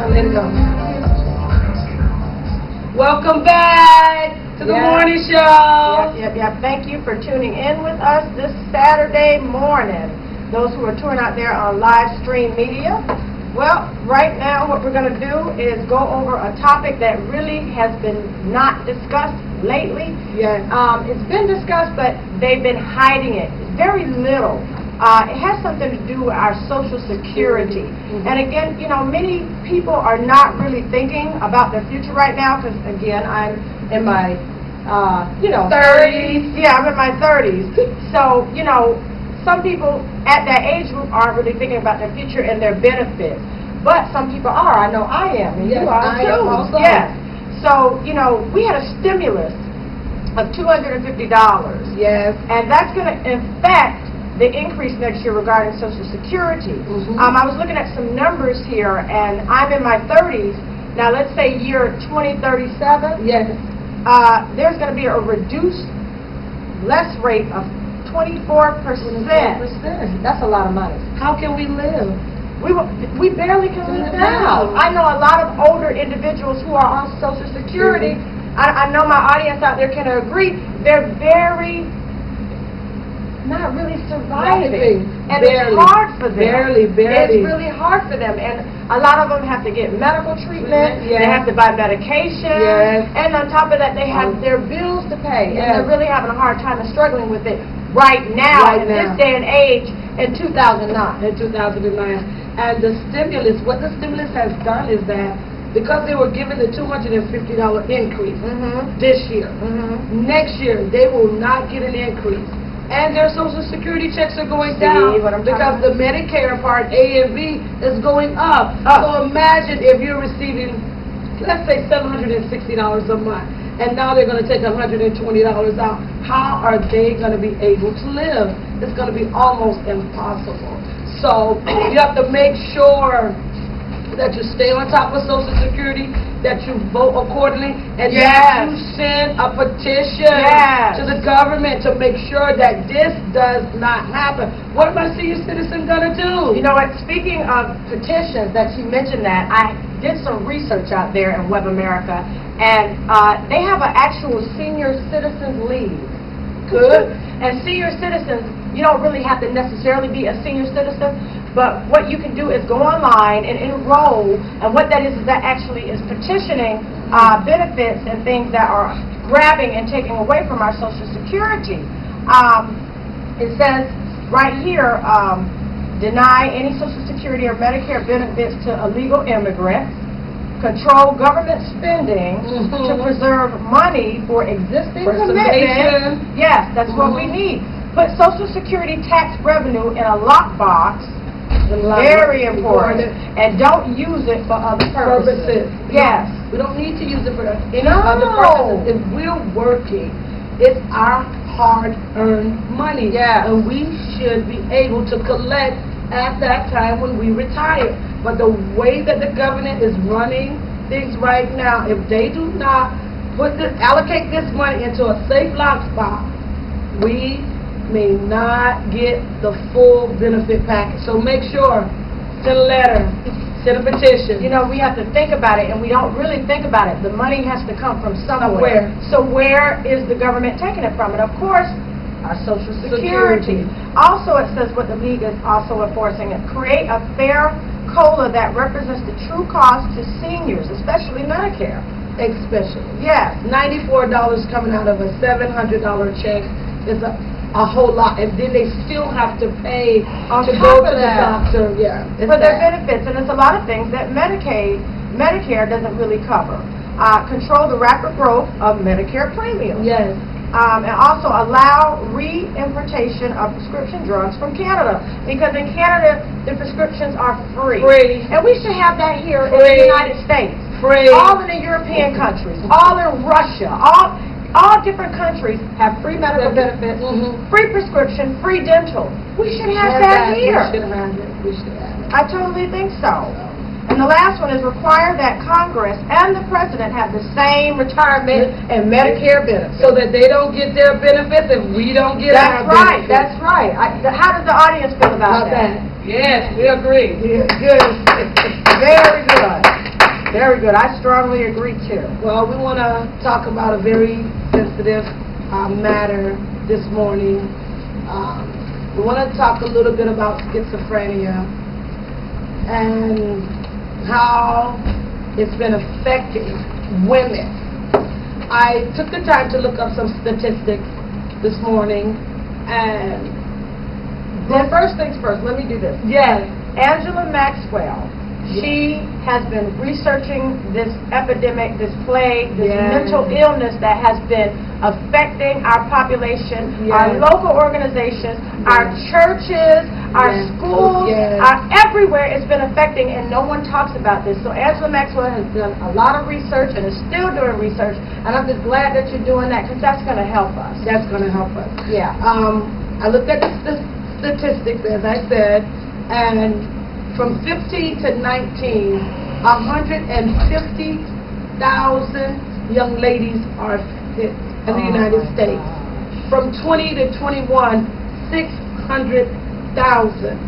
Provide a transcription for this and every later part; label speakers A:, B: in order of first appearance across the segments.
A: let it go. Welcome back to the morning show.
B: Yep. Thank you for tuning in with us this Saturday morning. Those who are touring out there on live stream media. Well, right now what we're going to do is go over a topic that really has been not discussed lately.
A: Yes.
B: It's been discussed, but they've been hiding it. Very little. It has something to do with our Social Security. And again, you know, many people are not really thinking about their future right now because, again, I'm in my,
A: 30s.
B: Yeah, I'm in my 30s. So, you know, some people at that age group aren't really thinking about their future and their benefits. But some people are. I know I am. And
A: yes,
B: you are
A: I
B: too.
A: am also.
B: Yes. So, you know, we had a stimulus of $250.
A: Yes.
B: And that's going to affect the increase next year regarding Social Security. I was looking at some numbers here, and I'm in my 30s. Now, let's say year 2037.
A: Yes.
B: There's going to be a reduced less rate of 24%. That's a lot of money.
A: How can we live?
B: We barely can live now. I know a lot of older individuals who are on Social Security. I know my audience out there can agree. They're very not really surviving. And
A: barely,
B: it's hard for them.
A: Barely.
B: It's really hard for them. And a lot of them have to get medical treatment.
A: Yes.
B: They have to buy medication.
A: Yes.
B: And on top of that, they have their bills to pay.
A: Yes.
B: And they're really having a hard time and struggling with it right now, in this day and age, in 2009.
A: In 2009. And the stimulus, what the stimulus has done is that because they were given the $250 increase this year, next year they will not get an increase. And their Social Security checks are going down because the Medicare Part A and B is going up. So imagine if you're receiving, let's say, $760 a month, and now they're going to take $120 out. How are they going to be able to live? It's going to be almost impossible. So you have to make sure that you stay on top of Social Security, that you vote accordingly, and that you send a petition to the government to make sure that this does not happen. What am I senior citizen going to do?
B: You know what, speaking of petitions, that you mentioned that, I did some research out there in Web America, and they have an actual senior citizens league.
A: Good.
B: And senior citizens, you don't really have to necessarily be a senior citizen, but what you can do is go online and enroll, and what that is that actually is petitioning benefits and things that are grabbing and taking away from our Social Security. It says right here, deny any Social Security or Medicare benefits to illegal immigrants, control government spending to preserve money for existing commitments. Yes, that's what we need. Put Social Security tax revenue in a lockbox. Very important. And don't use it for other purposes. Yes.
A: We don't need to use it for any other purposes. If we're working, it's our hard-earned money.
B: Yeah.
A: And we should be able to collect at that time when we retire. But the way that the government is running things right now, if they do not allocate this money into a safe lock spot, we may not get the full benefit package. So make sure, send a letter, send a petition.
B: You know, we have to think about it, and we don't really think about it. The money has to come from somewhere. So where is the government taking it from? And of course, our Social Security. Also, it says what the league is also enforcing it. Create a fair COLA that represents the true cost to seniors, especially Medicare.
A: Especially.
B: Yes.
A: $94 coming out of a $700 check is a whole lot, and then they still have to pay to go to the doctor. Yeah,
B: for their benefits, and it's a lot of things that Medicare doesn't really cover. Control the rapid growth of Medicare premiums.
A: Yes.
B: And also allow re-importation of prescription drugs from Canada, because in Canada the prescriptions are free. And we should have that here in the United States. All in the European countries, all in Russia, all different countries have free medical benefits, free prescription, free dental. We should have that here.
A: We should have it.
B: I totally think so. And the last one is require that Congress and the President have the same retirement and Medicare benefits.
A: So that they don't get their benefits and we don't get our benefits.
B: That's right. How does the audience feel about that?
A: Yes, we agree.
B: Yeah, good. Very good. Very good. I strongly agree, too.
A: Well, we want to talk about a very sensitive matter this morning. We want to talk a little bit about schizophrenia and how it's been affecting women. I took the time to look up some statistics this morning, and
B: Well, first things first, let me do this.
A: yes,
B: Angela Maxwell, she has been researching this epidemic, this plague, this
A: Yes.
B: mental illness that has been affecting our population,
A: Yes.
B: our local organizations, our churches, our
A: Yes.
B: schools,
A: Yes.
B: everywhere it's been affecting, and no one talks about this. So Angela Maxwell has done a lot of research and is still doing research, and I'm just glad that you're doing that because that's going to help us.
A: that's going to help us.
B: Yeah.
A: I looked at the statistics, as I said, and from 15 to 19, 150,000 young ladies are fit in the United States. From 20 to 21, 600,000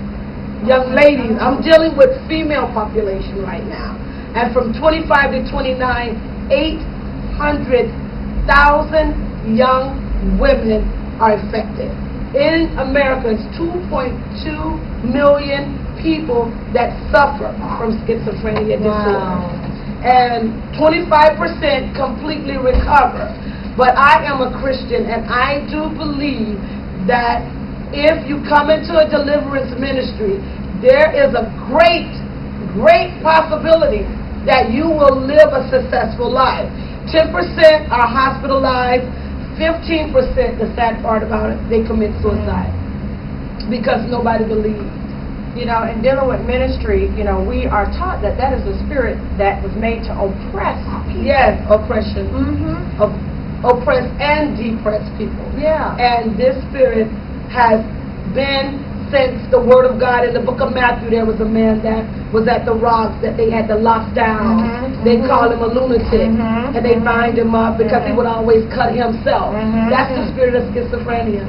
A: young ladies. I'm dealing with female population right now. And from 25 to 29, 800,000 young women are affected. In America, it's 2.2 million people that suffer from schizophrenia disorder. And 25% completely recover. But I am a Christian, and I do believe that if you come into a deliverance ministry, there is a great possibility that you will live a successful life. 10% are hospitalized. 15%, the sad part about it, they commit suicide because nobody believes.
B: You know, in dealing with ministry, you know, we are taught that that is a spirit that was made to oppress people.
A: Yes, oppression.
B: Mm-hmm.
A: Oppress and depress people.
B: Yeah.
A: And this spirit has been since the Word of God in the book of Matthew. There was a man that was at the rocks that they had to lock down. They call him a lunatic, and they bind him up because he would always cut himself. That's the spirit of schizophrenia.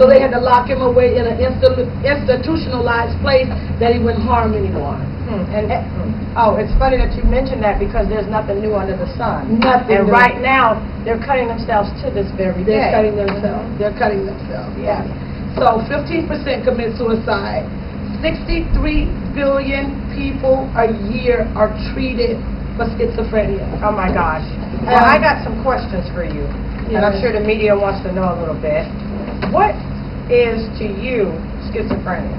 A: So they had to lock him away in an institutionalized place that he wouldn't harm anyone.
B: Oh, it's funny that you mentioned that because there's nothing new under the sun.
A: Nothing
B: And
A: new.
B: right now, they're cutting themselves to this very day.
A: They're cutting themselves. They're cutting themselves.
B: Yeah.
A: So 15% commit suicide. 63 billion people a year are treated for schizophrenia.
B: Oh my gosh. Well, I got some questions for you, and I'm sure the media wants to know a little bit. What is to you schizophrenia?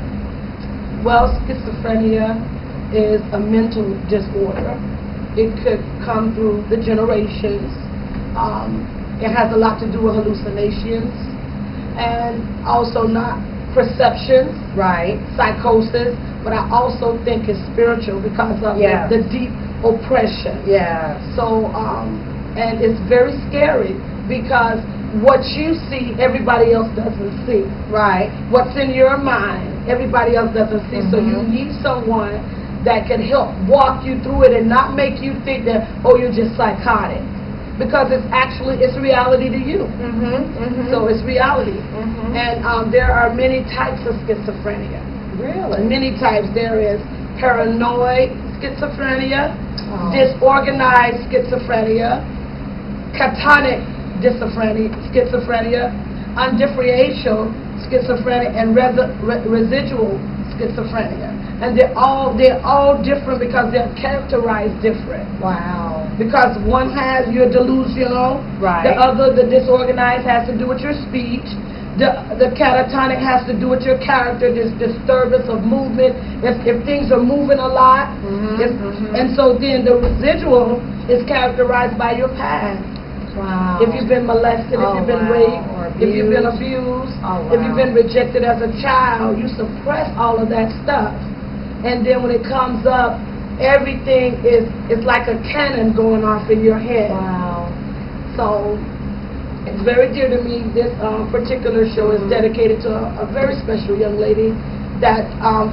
A: Well, schizophrenia is a mental disorder. It could come through the generations. It has a lot to do with hallucinations and also not perceptions,
B: Right.
A: psychosis, but I also think it's spiritual because of the deep oppression.
B: Yeah.
A: So, and it's very scary because what you see, everybody else doesn't see.
B: Right.
A: What's in your mind, everybody else doesn't see. So you need someone that can help walk you through it and not make you think that, oh, you're just psychotic. Because it's reality to you. So it's reality. And there are many types of schizophrenia.
B: Really?
A: Many types. There is paranoid schizophrenia, disorganized schizophrenia, catatonic schizophrenia, undifferential schizophrenia, and residual schizophrenia. And they're all different because they're characterized different.
B: Wow.
A: Because one has your delusional,
B: Right.
A: the other, the disorganized, has to do with your speech. The catatonic has to do with your character, this disturbance of movement. If things are moving a lot, and so then the residual is characterized by your past.
B: Wow.
A: If you've been molested, if you've been raped, if you've been abused, if you've been rejected as a child, you suppress all of that stuff. And then when it comes up, everything is like a cannon going off in your head.
B: Wow.
A: So it's very dear to me. This particular show is dedicated to a very special young lady that's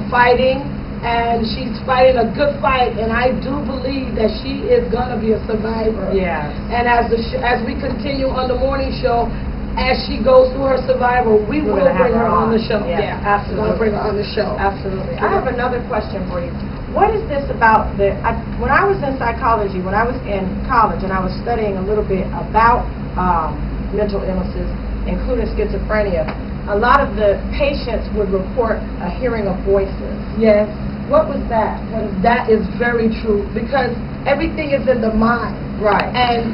A: fighting, and she's fighting a good fight, and I do believe that she is going to be a survivor.
B: Yes.
A: And as we continue on the morning show, as she goes through her survival, we will bring her on the show.
B: Yeah, absolutely.
A: We're going to bring her on the show.
B: Absolutely. I have another question for you. What is this about when I was in psychology, when I was in college and I was studying a little bit about mental illnesses, including schizophrenia, a lot of the patients would report a hearing of voices.
A: Yes.
B: What was that?
A: That is very true, because everything is in the mind.
B: Right.
A: And